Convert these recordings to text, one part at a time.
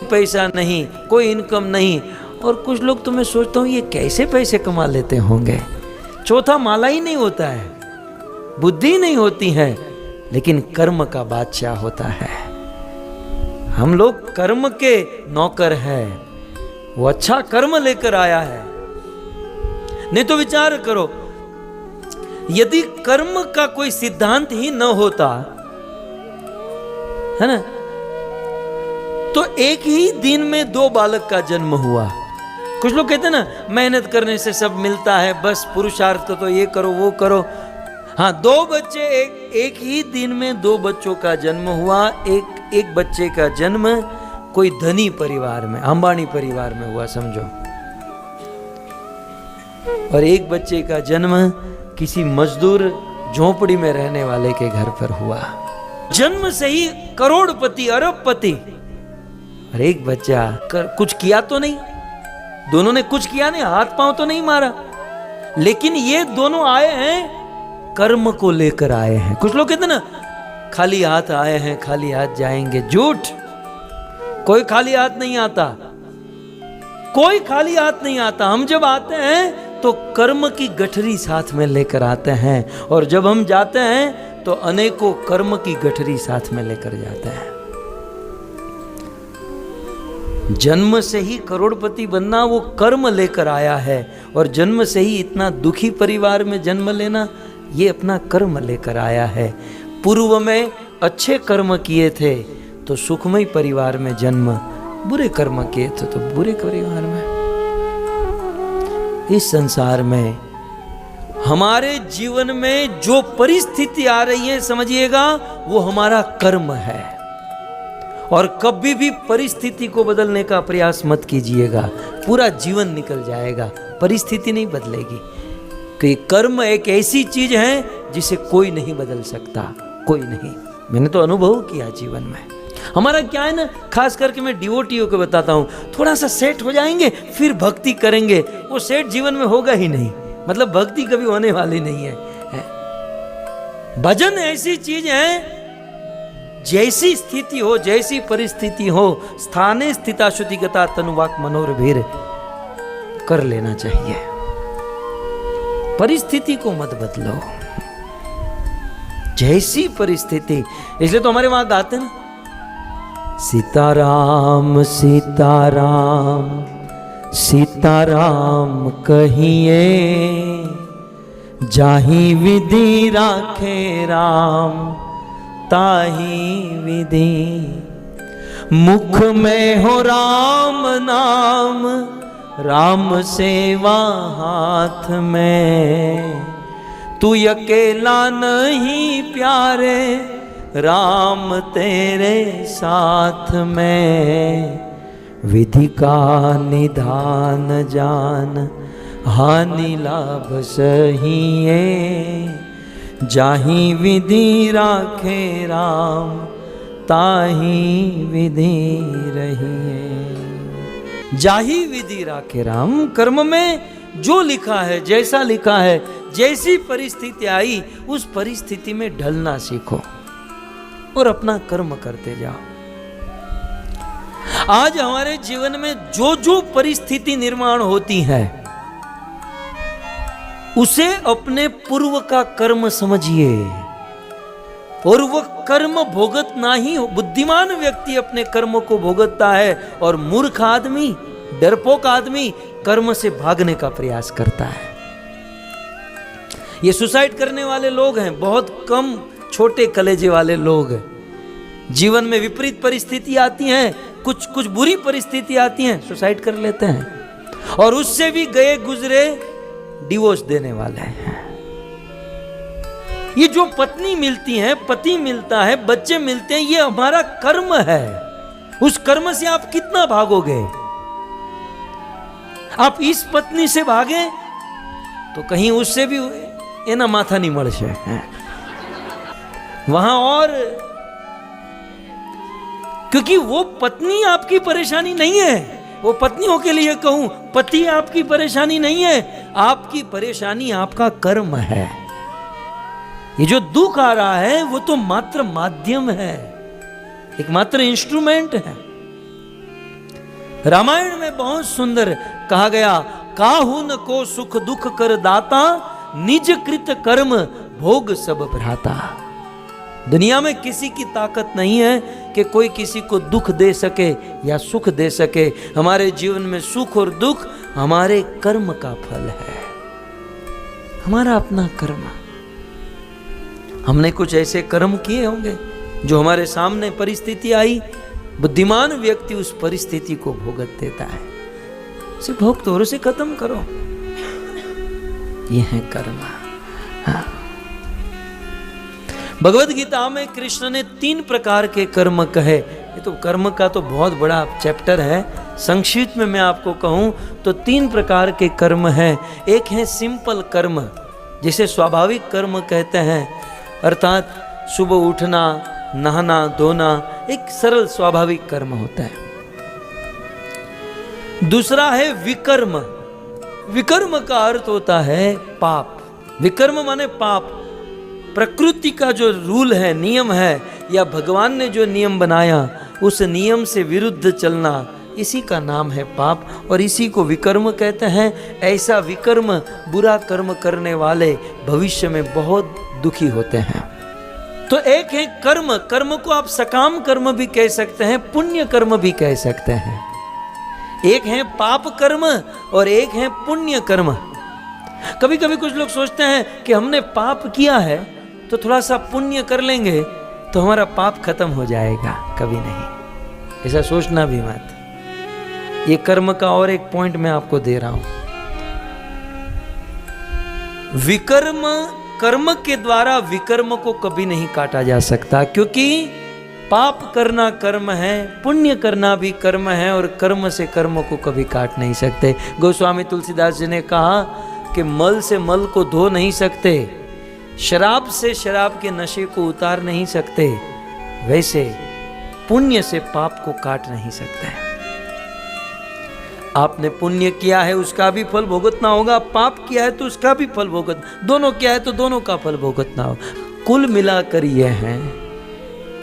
पैसा नहीं, कोई इनकम नहीं। और कुछ लोग तो मैं सोचता हूँ ये कैसे पैसे कमा लेते होंगे। चौथा माला ही नहीं होता है, बुद्धि नहीं होती है, लेकिन कर्म का बादशाह होता है। हम लोग कर्म के नौकर हैं। वो अच्छा कर्म लेकर आया है। नहीं तो विचार करो, यदि कर्म का कोई सिद्धांत ही न होता है ना, तो एक ही दिन में 2 बालक का जन्म हुआ। कुछ लोग कहते हैं ना मेहनत करने से सब मिलता है, बस पुरुषार्थ तो ये करो वो करो। हाँ, 2 बच्चे एक ही दिन में 2 बच्चों का जन्म हुआ। एक बच्चे का जन्म कोई धनी परिवार में, अंबानी परिवार में हुआ समझो, और एक बच्चे का जन्म किसी मजदूर झोपड़ी में रहने वाले के घर पर हुआ। जन्म से ही करोड़पति अरबपति, और एक बच्चा कुछ किया तो नहीं, दोनों ने कुछ किया नहीं, हाथ पांव तो नहीं मारा, लेकिन ये दोनों आए हैं कर्म को लेकर आए हैं। कुछ लोग कहते हैं ना खाली हाथ आए हैं खाली हाथ जाएंगे, झूठ। कोई खाली हाथ नहीं आता, कोई खाली हाथ नहीं आता। हम जब आते हैं तो कर्म की गठरी साथ में लेकर आते हैं, और जब हम जाते हैं तो अनेकों कर्म की गठरी साथ में लेकर जाते हैं। जन्म से ही करोड़पति बनना वो कर्म लेकर आया है, और जन्म से ही इतना दुखी परिवार में जन्म लेना ये अपना कर्म लेकर आया है। पूर्व में अच्छे कर्म किए थे तो सुखमय परिवार में जन्म, बुरे कर्म किए थे तो बुरे परिवार में। इस संसार में हमारे जीवन में जो परिस्थिति आ रही है समझिएगा वो हमारा कर्म है, और कभी भी परिस्थिति को बदलने का प्रयास मत कीजिएगा, पूरा जीवन निकल जाएगा, परिस्थिति नहीं बदलेगी। कि कर्म एक ऐसी चीज है जिसे कोई नहीं बदल सकता, कोई नहीं। मैंने तो अनुभव किया जीवन में। हमारा क्या है ना, खास करके मैं डिवोटियों को बताता हूँ, थोड़ा सा सेट हो जाएंगे फिर भक्ति करेंगे, वो सेट जीवन में होगा ही नहीं, मतलब भक्ति कभी होने वाली नहीं है। भजन ऐसी चीज है, जैसी स्थिति हो जैसी परिस्थिति हो, स्थाने स्थिता श्रुतिगता तनुवाक मनोरभीर कर लेना चाहिए। परिस्थिति को मत बदलो, जैसी परिस्थिति। इसलिए तो हमारे वहां गाते ना, सीताराम सीताराम सीताराम कहिए, जाहि विधि राखे राम ताहि विधि। मुख में हो राम नाम, राम सेवा हाथ में। तू अकेला नहीं प्यारे, राम तेरे साथ में। विधि का निधान जान, हानि लाभ सहिए। जाहि विधि राखे राम, ताहि विधि रहिए। जाहि विधि राखे राम, कर्म में जो लिखा है, जैसा लिखा है, जैसी परिस्थिति आई उस परिस्थिति में ढलना सीखो और अपना कर्म करते जाओ। आज हमारे जीवन में जो जो परिस्थिति निर्माण होती है उसे अपने पूर्व का कर्म समझिए। पूर्व कर्म भोगतना ही, बुद्धिमान व्यक्ति अपने कर्म को भोगता है, और मूर्ख आदमी, डरपोक आदमी कर्म से भागने का प्रयास करता है। ये सुसाइड करने वाले लोग हैं, बहुत कम छोटे कलेजे वाले लोग हैं। जीवन में विपरीत परिस्थिति आती हैं, कुछ बुरी परिस्थिति आती हैं, सुसाइड कर लेते हैं, और उससे भी गए गुजरे डिवोर्स देने वाले हैं। ये जो पत्नी मिलती है, पति मिलता है, बच्चे मिलते हैं, ये हमारा कर्म है। उस कर्म से आप कितना भागोगे? आप इस पत्नी से भागे तो कहीं उससे भी एना माथा नहीं मड़ से वहां, और क्योंकि वो पत्नी आपकी परेशानी नहीं है। वो पत्नियों के लिए कहूं, पति आपकी परेशानी नहीं है, आपकी परेशानी आपका कर्म है। ये जो दुख आ रहा है वो तो मात्र माध्यम है, एक मात्र इंस्ट्रूमेंट है। रामायण में बहुत सुंदर कहा गया, काहू न को सुख दुख कर दाता, निज कृत कर्म भोग सब भ्राता। दुनिया में किसी की ताकत नहीं है कि कोई किसी को दुख दे सके या सुख दे सके। हमारे जीवन में सुख और दुख हमारे कर्म का फल है, हमारा अपना कर्म। हमने कुछ ऐसे कर्म किए होंगे जो हमारे सामने परिस्थिति आई, बुद्धिमान व्यक्ति उस परिस्थिति को भुगत देता है। उसे भोग तो उसे खत्म करो, यह है कर्म। हाँ। भगवद गीता में कृष्ण ने 3 प्रकार के कर्म कहे। ये तो कर्म का तो बहुत बड़ा चैप्टर है, संक्षिप्त में मैं आपको कहूं तो 3 प्रकार के कर्म हैं। एक है सिंपल कर्म, जिसे स्वाभाविक कर्म कहते हैं, अर्थात सुबह उठना, नहाना धोना, एक सरल स्वाभाविक कर्म होता है। दूसरा है विकर्म। विकर्म का अर्थ होता है पाप। विकर्म माने पाप। प्रकृति का जो रूल है, नियम है, या भगवान ने जो नियम बनाया उस नियम से विरुद्ध चलना, इसी का नाम है पाप और इसी को विकर्म कहते हैं। ऐसा विकर्म, बुरा कर्म करने वाले भविष्य में बहुत दुखी होते हैं। तो एक है कर्म, कर्म को आप सकाम कर्म भी कह सकते हैं, पुण्य कर्म भी कह सकते हैं। एक है पाप कर्म और एक है पुण्य कर्म। कभी कभी कुछ लोग सोचते हैं कि हमने पाप किया है तो थोड़ा सा पुण्य कर leंगे तो हमारा पाप खत्म हो जाएगा। कभी नहीं, ऐसा सोचना भी मत। ये कर्म का और एक पॉइंट मैं आपको दे रहा हूं। विकर्म, कर्म के द्वारा विकर्म को कभी नहीं काटा जा सकता, क्योंकि पाप करना कर्म है, पुण्य करना भी कर्म है और कर्म से कर्म को कभी काट नहीं सकते। गोस्वामी तुलसीदास जी ने कहा कि मल से मल को धो नहीं सकते, शराब से शराब के नशे को उतार नहीं सकते, वैसे पुण्य से पाप को काट नहीं सकते। आपने पुण्य किया है उसका भी फल भुगतना होगा, पाप किया है तो उसका भी फल भुगतना, दोनों किया है तो दोनों का फल भुगतना होगा। कुल मिलाकर यह है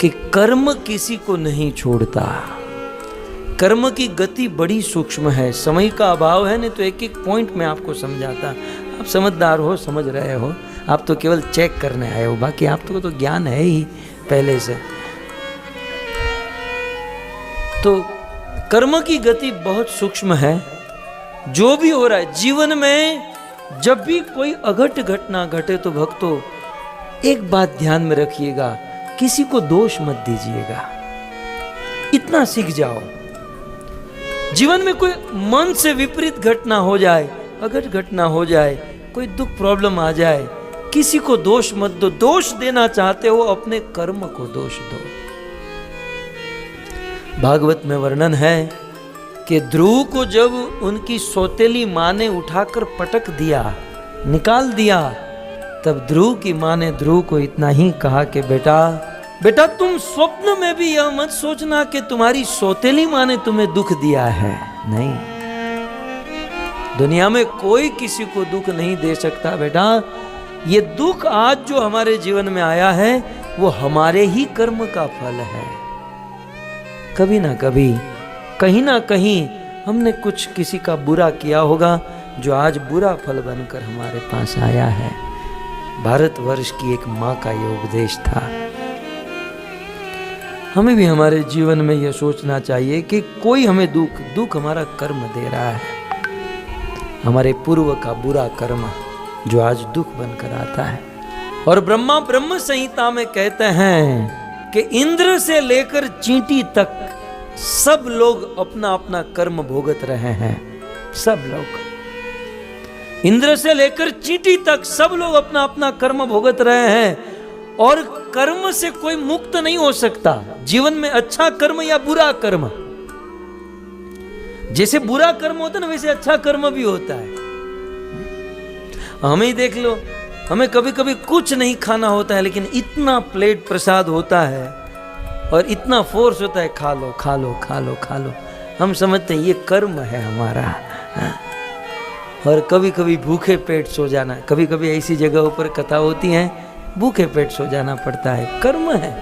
कि कर्म किसी को नहीं छोड़ता। कर्म की गति बड़ी सूक्ष्म है। समय का अभाव है, नहीं तो एक एक पॉइंट में आपको समझाता। आप समझदार हो, समझ रहे हो, आप तो केवल चेक करने आए हो, बाकी आपको तो ज्ञान है ही पहले से। तो कर्म की गति बहुत सूक्ष्म है। जो भी हो रहा है जीवन में, जब भी कोई अघट घटना घटे तो भक्तों एक बात ध्यान में रखिएगा, किसी को दोष मत दीजिएगा। इतना सीख जाओ, जीवन में कोई मन से विपरीत घटना हो जाए, अघट घटना हो जाए, कोई दुख प्रॉब्लम आ जाए, किसी को दोष मत दो। दोष देना चाहते हो अपने कर्म को दोष दो। भागवत में वर्णन है कि ध्रुव को जब उनकी सौतेली माँ ने उठाकर पटक दिया, निकाल दिया, तब ध्रुव की माँ ने ध्रुव को इतना ही कहा कि बेटा बेटा तुम स्वप्न में भी यह मत सोचना कि तुम्हारी सौतेली माँ ने तुम्हें दुख दिया है। नहीं, दुनिया में कोई किसी को दुख नहीं दे सकता बेटा। ये दुख आज जो हमारे जीवन में आया है वो हमारे ही कर्म का फल है। कभी ना कभी, कहीं ना कहीं हमने कुछ किसी का बुरा किया होगा जो आज बुरा फल बनकर हमारे पास आया है। भारतवर्ष की एक माँ का ये उपदेश था। हमें भी हमारे जीवन में यह सोचना चाहिए कि कोई हमें दुख हमारा कर्म दे रहा है, हमारे पूर्व का बुरा कर्म जो आज दुख बनकर आता है। और ब्रह्मा ब्रह्म संहिता में कहते हैं कि इंद्र से लेकर चींटी तक सब लोग अपना अपना कर्म भोगत रहे हैं। सब लोग, इंद्र से लेकर चींटी तक सब लोग अपना अपना कर्म भोगत रहे हैं और कर्म से कोई मुक्त नहीं हो सकता। जीवन में अच्छा कर्म या बुरा कर्म, जैसे बुरा कर्म होता है ना वैसे अच्छा कर्म भी होता है। हमें ही देख लो, हमें कभी कभी कुछ नहीं खाना होता है लेकिन इतना प्लेट प्रसाद होता है और इतना फोर्स होता है, खा लो खा लो खा लो खा लो। हम समझते हैं ये कर्म है हमारा। और कभी कभी भूखे पेट सो जाना, कभी कभी ऐसी जगहों पर कथा होती है भूखे पेट सो जाना पड़ता है, कर्म है।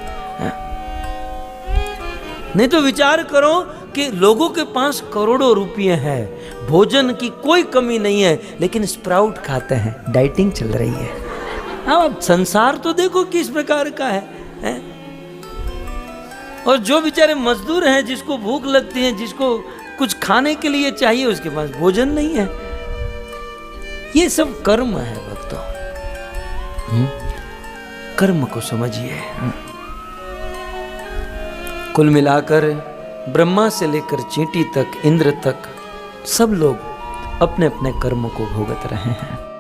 नहीं तो विचार करो कि लोगों के पास करोड़ों रुपये हैं, भोजन की कोई कमी नहीं है, लेकिन स्प्राउट खाते हैं, डाइटिंग चल रही है। अब संसार तो देखो किस प्रकार का है? और जो बेचारे मजदूर हैं, जिसको भूख लगती है, जिसको कुछ खाने के लिए चाहिए, उसके पास भोजन नहीं है। ये सब कर्म है भक्तों। कर्म को समझिए। कुल मिलाकर ब्रह्मा से लेकर चींटी तक, इंद्र तक, सब लोग अपने अपने कर्मों को भोगत रहे हैं।